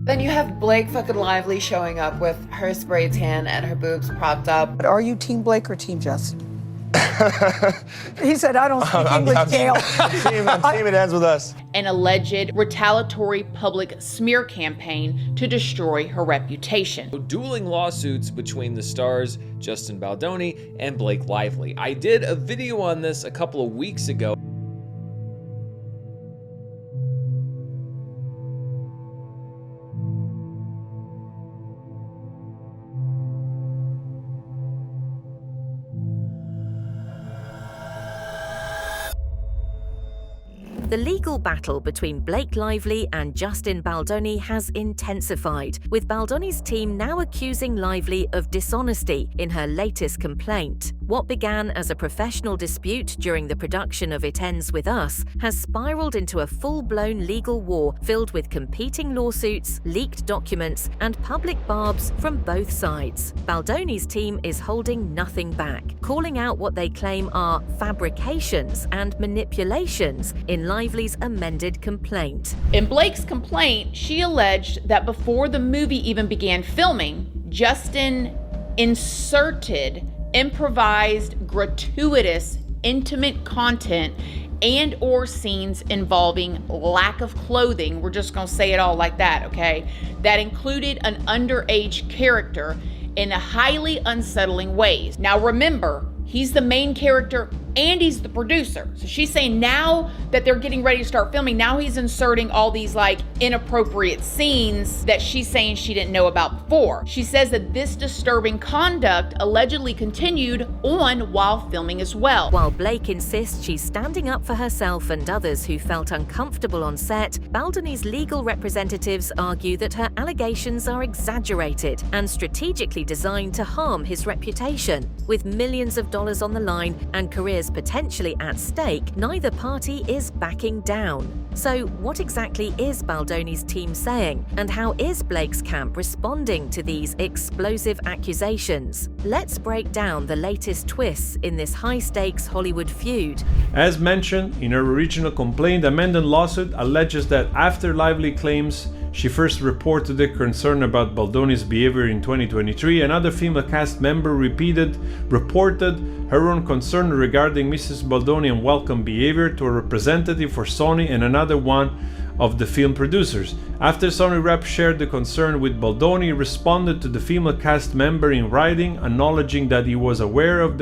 Then you have Blake fucking Lively showing up with her spray tan and her boobs propped up. But are you Team Blake or Team Justin? He said, I don't speak English, Gail. Team it ends with us. An alleged retaliatory public smear campaign to destroy her reputation. Dueling lawsuits between the stars Justin Baldoni and Blake Lively. I did a video on this a couple of weeks ago. The legal battle between Blake Lively and Justin Baldoni has intensified, with Baldoni's team now accusing Lively of dishonesty in her latest complaint. What began as a professional dispute during the production of It Ends With Us has spiraled into a full-blown legal war filled with competing lawsuits, leaked documents, and public barbs from both sides. Baldoni's team is holding nothing back, calling out what they claim are fabrications and manipulations in Lively's amended complaint. In Blake's complaint, she alleged that before the movie even began filming, Justin inserted improvised, gratuitous, intimate content and or scenes involving lack of clothing, we're just gonna say it all like that, okay, that included an underage character in highly unsettling ways. Now remember, he's the main character and he's the producer. So she's saying now that they're getting ready to start filming, now he's inserting all these like inappropriate scenes that she's saying she didn't know about before. She says that this disturbing conduct allegedly continued on while filming as well. While Blake insists she's standing up for herself and others who felt uncomfortable on set, Baldoni's legal representatives argue that her allegations are exaggerated and strategically designed to harm his reputation. With millions of dollars on the line and careers potentially at stake, neither party is backing down. So what exactly is Baldoni's team saying, and how is Blake's camp responding to these explosive accusations? Let's break down the latest twists in this high-stakes Hollywood feud. As mentioned in her original complaint, the amended lawsuit alleges that after Lively claims she first reported a concern about Baldoni's behavior in 2023, another female cast member reported her own concern regarding Mrs. Baldoni's unwelcome behavior to a representative for Sony and another one of the film producers. After Sony rep shared the concern with Baldoni, he responded to the female cast member in writing, acknowledging that he was aware of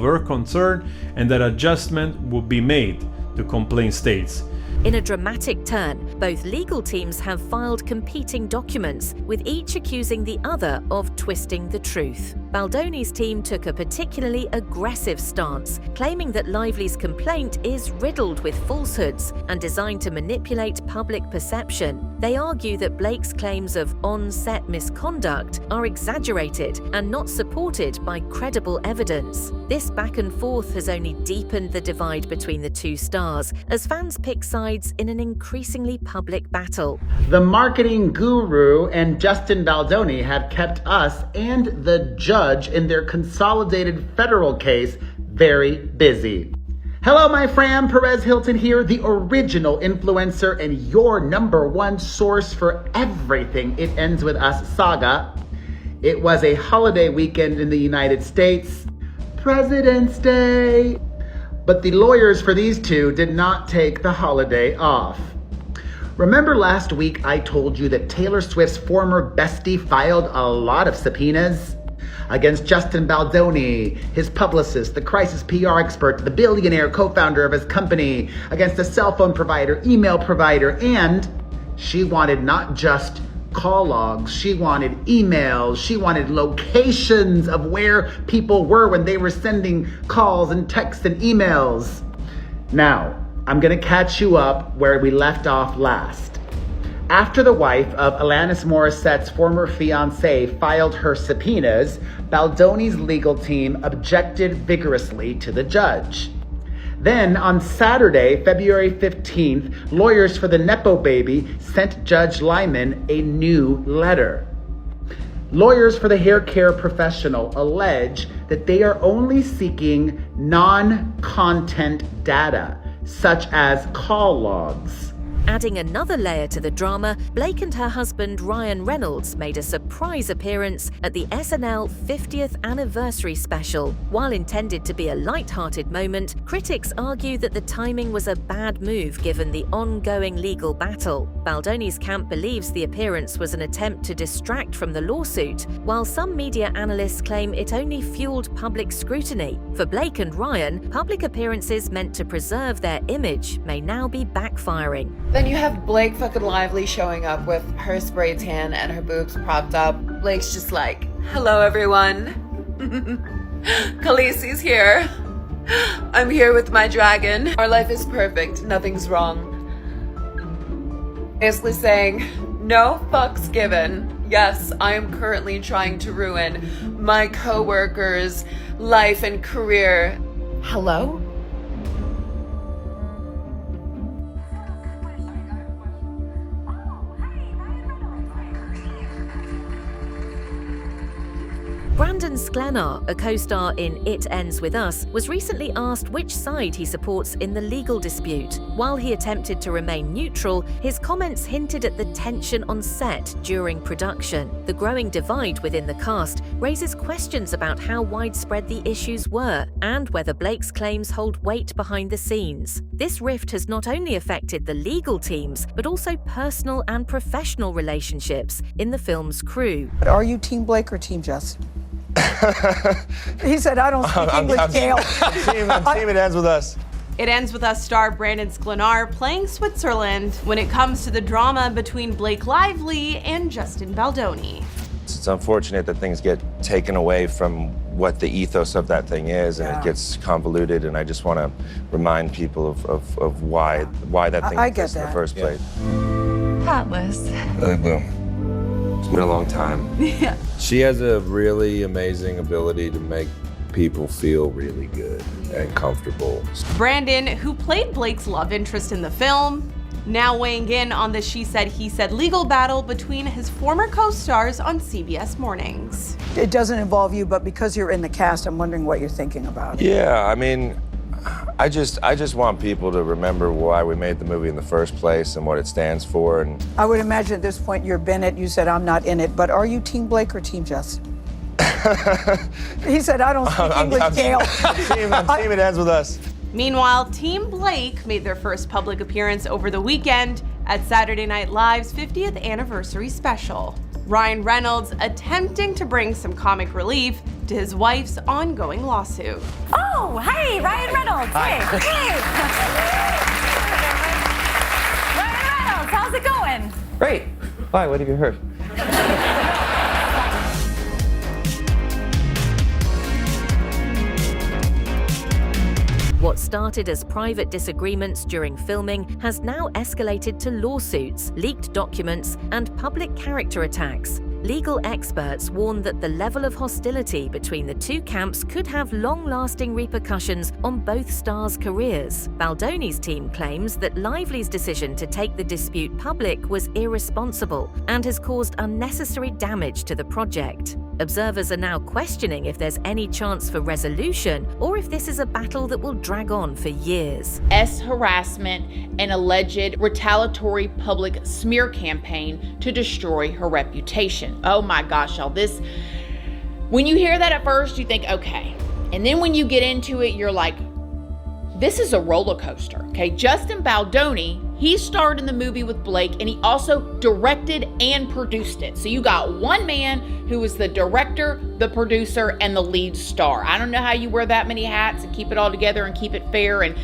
her concern and that adjustment would be made, the complaint states. In a dramatic turn, both legal teams have filed competing documents, with each accusing the other of twisting the truth. Baldoni's team took a particularly aggressive stance, claiming that Lively's complaint is riddled with falsehoods and designed to manipulate public perception. They argue that Blake's claims of on-set misconduct are exaggerated and not supported by credible evidence. This back and forth has only deepened the divide between the two stars, as fans pick sides in an increasingly public battle. The marketing guru and Justin Baldoni have kept us and the judge in their consolidated federal case very busy. Hello, my fam, Perez Hilton here, the original influencer and your #1 source for everything It Ends With Us saga. It was a holiday weekend in the United States, President's Day, but the lawyers for these two did not take the holiday off. Remember last week I told you that Taylor Swift's former bestie filed a lot of subpoenas against Justin Baldoni, his publicist, the crisis PR expert, the billionaire co-founder of his company, against a cell phone provider, email provider, and she wanted not just call logs, she wanted emails, she wanted locations of where people were when they were sending calls and texts and emails. Now, I'm gonna catch you up where we left off last. After the wife of Alanis Morissette's former fiance filed her subpoenas, Baldoni's legal team objected vigorously to the judge. Then on Saturday, February 15th, lawyers for the Nepo baby sent Judge Lyman a new letter. Lawyers for the hair care professional allege that they are only seeking non-content data, such as call logs. Adding another layer to the drama, Blake and her husband Ryan Reynolds made a surprise appearance at the SNL 50th anniversary special. While intended to be a light-hearted moment, critics argue that the timing was a bad move given the ongoing legal battle. Baldoni's camp believes the appearance was an attempt to distract from the lawsuit, while some media analysts claim it only fueled public scrutiny. For Blake and Ryan, public appearances meant to preserve their image may now be backfiring. Then you have Blake fucking Lively showing up with her spray tan and her boobs propped up. Blake's just like, hello everyone. Khaleesi's here. I'm here with my dragon. Our life is perfect. Nothing's wrong. Basically saying, no fucks given. Yes, I am currently trying to ruin my co-workers' life and career. Hello? Brandon Sklenar, a co-star in It Ends With Us, was recently asked which side he supports in the legal dispute. While he attempted to remain neutral, his comments hinted at the tension on set during production. The growing divide within the cast raises questions about how widespread the issues were and whether Blake's claims hold weight behind the scenes. This rift has not only affected the legal teams, but also personal and professional relationships in the film's crew. But are you Team Blake or Team Justin? He said, I don't speak English, Gail. Team It Ends With Us. It Ends With Us star Brandon Sklenar playing Switzerland when it comes to the drama between Blake Lively and Justin Baldoni. It's unfortunate that things get taken away from what the ethos of that thing is, and it gets convoluted, and I just want to remind people of why that thing exists in the first place. Heartless. Really blue. It's been a long time. Yeah. She has a really amazing ability to make people feel really good and comfortable. Brandon, who played Blake's love interest in the film, now weighing in on the she said, he said legal battle between his former co-stars on CBS Mornings. It doesn't involve you, but because you're in the cast, I'm wondering what you're thinking about it. Yeah, I mean, I just want people to remember why we made the movie in the first place and what it stands for. And I would imagine at this point you're Bennett. You said I'm not in it, but are you Team Blake or Team Justin? He said, I don't speak English, Gail. Team It Ends With Us. Meanwhile, Team Blake made their first public appearance over the weekend at Saturday Night Live's 50th anniversary special. Ryan Reynolds attempting to bring some comic relief to his wife's ongoing lawsuit. Oh, hey, Ryan Reynolds. Hey. Ryan Reynolds, how's it going? Great. Why? What have you heard? What started as private disagreements during filming has now escalated to lawsuits, leaked documents, and public character attacks. Legal experts warn that the level of hostility between the two camps could have long-lasting repercussions on both stars' careers. Baldoni's team claims that Lively's decision to take the dispute public was irresponsible and has caused unnecessary damage to the project. Observers are now questioning if there's any chance for resolution or if this is a battle that will drag on for years. Harassment and alleged retaliatory public smear campaign to destroy her reputation. Oh my gosh, y'all, this, when you hear that at first, you think, okay. And then when you get into it, you're like, this is a roller coaster, okay? Justin Baldoni, he starred in the movie with Blake, and he also directed and produced it. So you got one man who was the director, the producer, and the lead star. I don't know how you wear that many hats and keep it all together and keep it fair and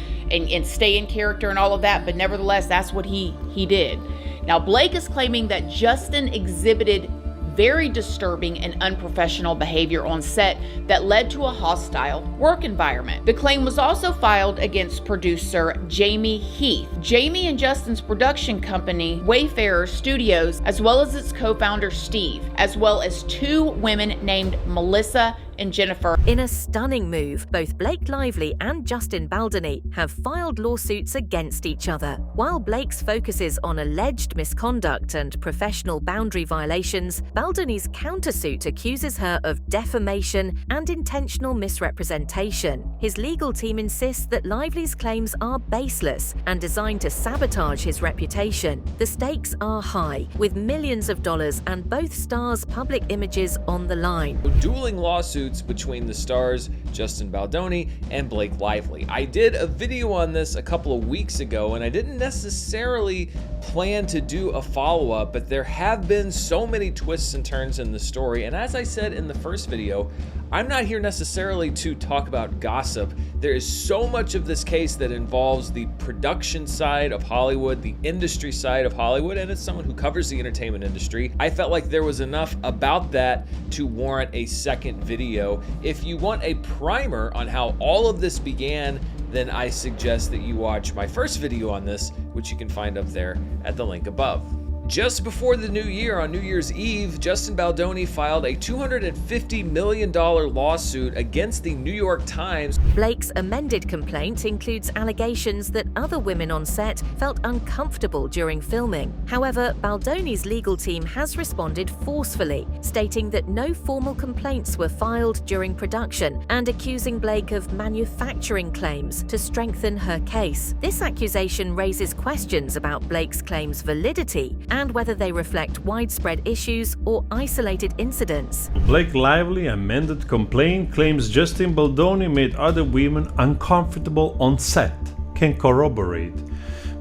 stay in character and all of that, but nevertheless, that's what he did. Now, Blake is claiming that Justin exhibited very disturbing and unprofessional behavior on set that led to a hostile work environment. The claim was also filed against producer Jamie Heath. Jamie and Justin's production company, Wayfarer Studios, as well as its co-founder Steve, as well as two women named Melissa and Jennifer. In a stunning move, both Blake Lively and Justin Baldoni have filed lawsuits against each other. While Blake's focuses on alleged misconduct and professional boundary violations, Baldoni's countersuit accuses her of defamation and intentional misrepresentation. His legal team insists that Lively's claims are baseless and designed to sabotage his reputation. The stakes are high, with millions of dollars and both stars' public images on the line. Dueling lawsuits between the stars Justin Baldoni and Blake Lively. I did a video on this a couple of weeks ago, and I didn't necessarily plan to do a follow-up, but there have been so many twists and turns in the story, and as I said in the first video, I'm not here necessarily to talk about gossip. There is so much of this case that involves the production side of Hollywood, the industry side of Hollywood, and as someone who covers the entertainment industry, I felt like there was enough about that to warrant a second video. If you want a primer on how all of this began, then I suggest that you watch my first video on this, which you can find up there at the link above. Just before the new year, on New Year's Eve, Justin Baldoni filed a $250 million lawsuit against the New York Times. Blake's amended complaint includes allegations that other women on set felt uncomfortable during filming. However, Baldoni's legal team has responded forcefully, stating that no formal complaints were filed during production and accusing Blake of manufacturing claims to strengthen her case. This accusation raises questions about Blake's claims' validity and whether they reflect widespread issues or isolated incidents. Blake Lively amended complaint claims Justin Baldoni made other women uncomfortable on set. Can corroborate.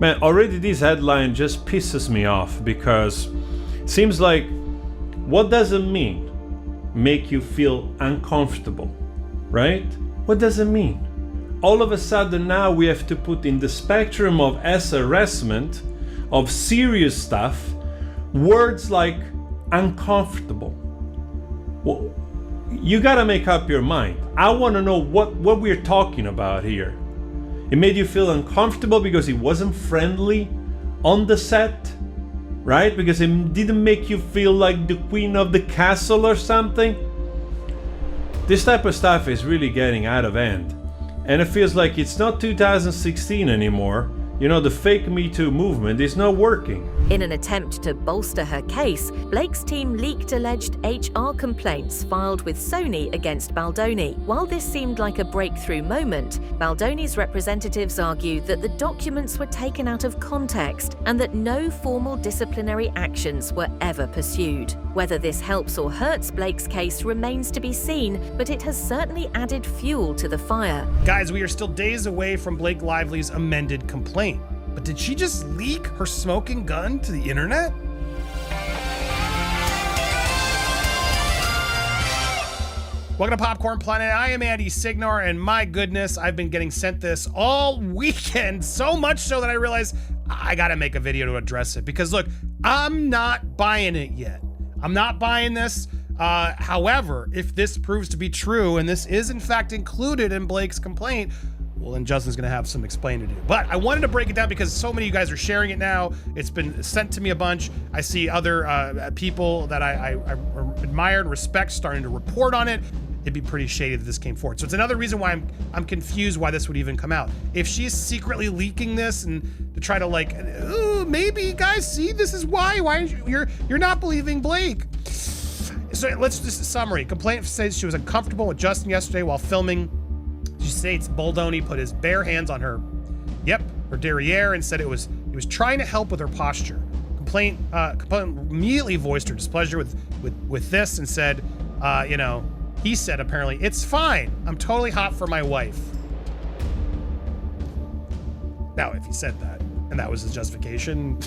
Man, already this headline just pisses me off because it seems like, what does it mean? Make you feel uncomfortable, right? What does it mean? All of a sudden now we have to put in the spectrum of harassment, of serious stuff, words like uncomfortable. Well, you gotta make up your mind. I want to know what we're talking about here. It made you feel uncomfortable because he wasn't friendly on the set, right? Because it didn't make you feel like the queen of the castle or something. This type of stuff is really getting out of hand. And it feels like it's not 2016 anymore. You know, the fake Me Too movement is not working. In an attempt to bolster her case, Blake's team leaked alleged HR complaints filed with Sony against Baldoni. While this seemed like a breakthrough moment, Baldoni's representatives argued that the documents were taken out of context and that no formal disciplinary actions were ever pursued. Whether this helps or hurts Blake's case remains to be seen, but it has certainly added fuel to the fire. Guys, we are still days away from Blake Lively's amended complaint. But did she just leak her smoking gun to the internet? Welcome to Popcorn Planet. I am Andy Signar, and my goodness, I've been getting sent this all weekend, so much so that I realized I gotta make a video to address it. Because look, I'm not buying it yet. I'm not buying this. However, if this proves to be true, and this is in fact included in Blake's complaint, well, then Justin's gonna have some explaining to do. But I wanted to break it down because so many of you guys are sharing it now. It's been sent to me a bunch. I see other people that I admire and respect starting to report on it. It'd be pretty shady that this came forward. So it's another reason why I'm confused why this would even come out. If she's secretly leaking this and to try to like, ooh, maybe guys, see, this is why you're not believing Blake. So let's just summary. Complaint says she was uncomfortable with Justin yesterday while filming. She states Baldoni put his bare hands on her derriere and said he was trying to help with her posture. Complaint immediately voiced her displeasure with this and said, he said apparently, "It's fine. I'm totally hot for my wife." Now, if he said that, and that was his justification.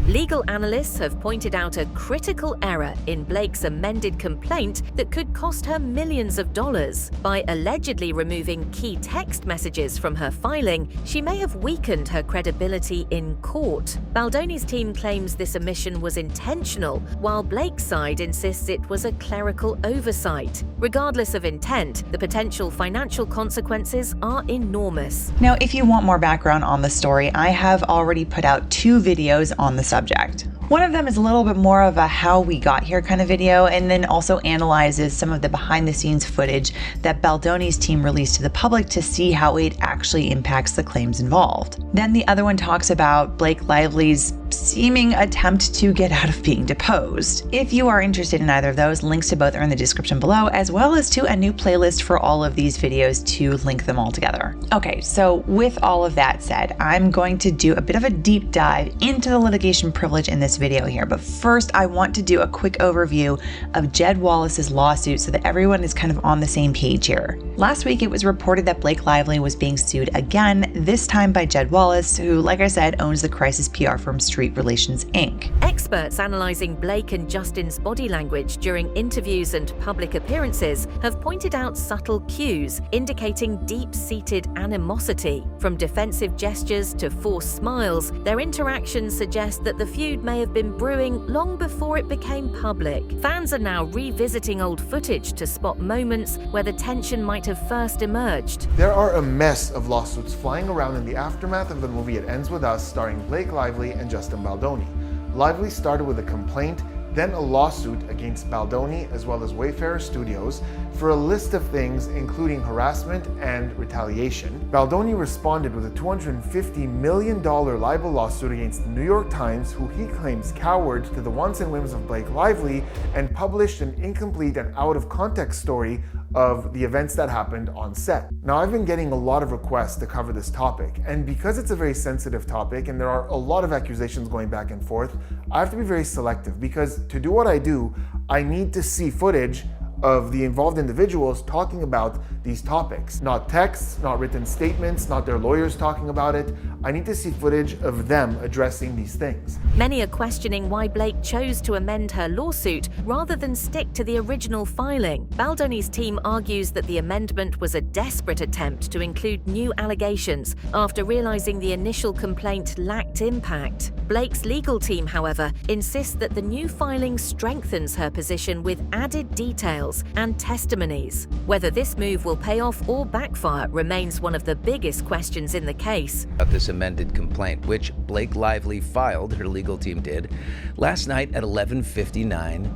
Legal analysts have pointed out a critical error in Blake's amended complaint that could cost her millions of dollars. By allegedly removing key text messages from her filing, she may have weakened her credibility in court. Baldoni's team claims this omission was intentional, while Blake's side insists it was a clerical oversight. Regardless of intent, the potential financial consequences are enormous. Now, if you want more background on the story, I have already put out 2 videos on the subject. One of them is a little bit more of a how we got here kind of video, and then also analyzes some of the behind the scenes footage that Baldoni's team released to the public to see how it actually impacts the claims involved. Then the other one talks about Blake Lively's seeming attempt to get out of being deposed. If you are interested in either of those, links to both are in the description below, as well as to a new playlist for all of these videos to link them all together. Okay, so with all of that said, I'm going to do a bit of a deep dive into the litigation privilege in this video here, but first I want to do a quick overview of Jed Wallace's lawsuit so that everyone is kind of on the same page here. Last week it was reported that Blake Lively was being sued again, this time by Jed Wallace, who, like I said, owns the crisis PR firm Street Relations Inc. Experts analysing Blake and Justin's body language during interviews and public appearances have pointed out subtle cues indicating deep-seated animosity. From defensive gestures to forced smiles, their interactions suggest that the feud may have been brewing long before it became public. Fans are now revisiting old footage to spot moments where the tension might have first emerged. There are a mess of lawsuits flying around in the aftermath of the movie It Ends With Us, starring Blake Lively and Justin Baldoni. Lively started with a complaint, then a lawsuit against Baldoni as well as Wayfarer Studios for a list of things including harassment and retaliation. Baldoni responded with a $250 million libel lawsuit against the New York Times, who he claims cowered to the wants and whims of Blake Lively and published an incomplete and out of context story of the events that happened on set. Now, I've been getting a lot of requests to cover this topic, and because it's a very sensitive topic and there are a lot of accusations going back and forth, I have to be very selective, because to do what I do, I need to see footage of the involved individuals talking about these topics. Not texts, not written statements, not their lawyers talking about it. I need to see footage of them addressing these things. Many are questioning why Blake chose to amend her lawsuit rather than stick to the original filing. Baldoni's team argues that the amendment was a desperate attempt to include new allegations after realizing the initial complaint lacked impact. Blake's legal team, however, insists that the new filing strengthens her position with added details and testimonies. Whether this move will pay off or backfire remains one of the biggest questions in the case. This amended complaint, which Blake Lively filed, her legal team did, last night at 11:59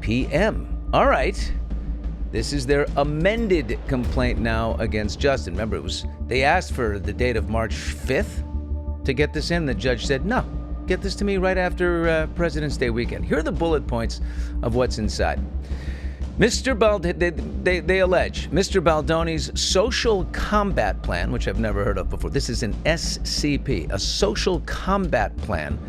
p.m. All right. This is their amended complaint now against Justin. Remember, they asked for the date of March 5th to get this in. The judge said, no, get this to me right after President's Day weekend. Here are the bullet points of what's inside. They allege Mr. Baldoni's social combat plan, which I've never heard of before. This is an SCP, a social combat plan,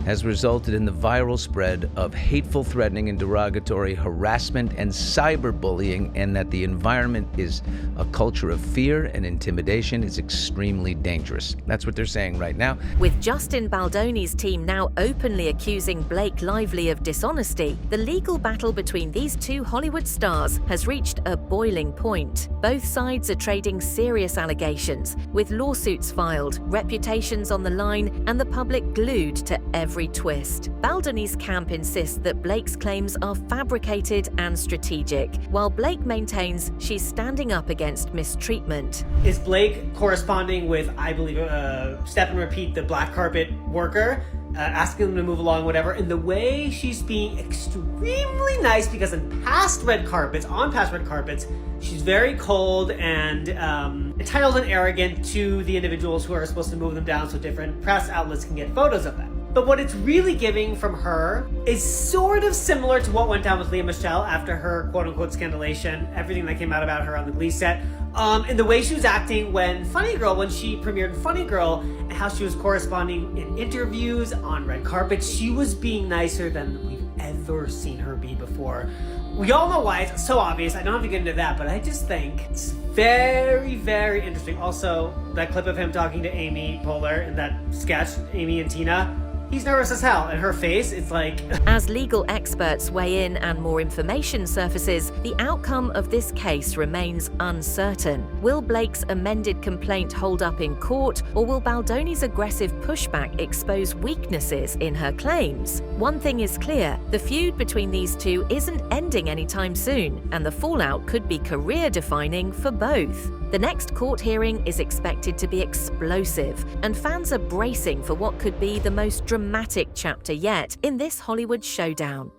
has resulted in the viral spread of hateful, threatening, and derogatory harassment and cyberbullying, and that the environment is a culture of fear and intimidation is extremely dangerous. That's what they're saying right now. With Justin Baldoni's team now openly accusing Blake Lively of dishonesty, the legal battle between these two Hollywood stars has reached a boiling point. Both sides are trading serious allegations, with lawsuits filed, reputations on the line, and the public glued to every twist. Baldoni's camp insists that Blake's claims are fabricated and strategic, while Blake maintains she's standing up against mistreatment. Is Blake corresponding with, I believe, Step and Repeat, the black carpet worker, asking them to move along, whatever, and the way she's being extremely nice, because on past red carpets, she's very cold and entitled and arrogant to the individuals who are supposed to move them down so different press outlets can get photos of them. But what it's really giving from her is sort of similar to what went down with Lea Michele after her quote-unquote scandalation, everything that came out about her on the Glee set, and the way she was acting when she premiered Funny Girl, and how she was corresponding in interviews, on red carpets. She was being nicer than we've ever seen her be before. We all know why, it's so obvious, I don't have to get into that, but I just think it's very, very interesting. Also, that clip of him talking to Amy Poehler in that sketch, Amy and Tina, he's nervous as hell, and her face, it's like... As legal experts weigh in and more information surfaces, the outcome of this case remains uncertain. Will Blake's amended complaint hold up in court, or will Baldoni's aggressive pushback expose weaknesses in her claims? One thing is clear, the feud between these two isn't ending anytime soon, and the fallout could be career-defining for both. The next court hearing is expected to be explosive, and fans are bracing for what could be the most dramatic chapter yet in this Hollywood showdown.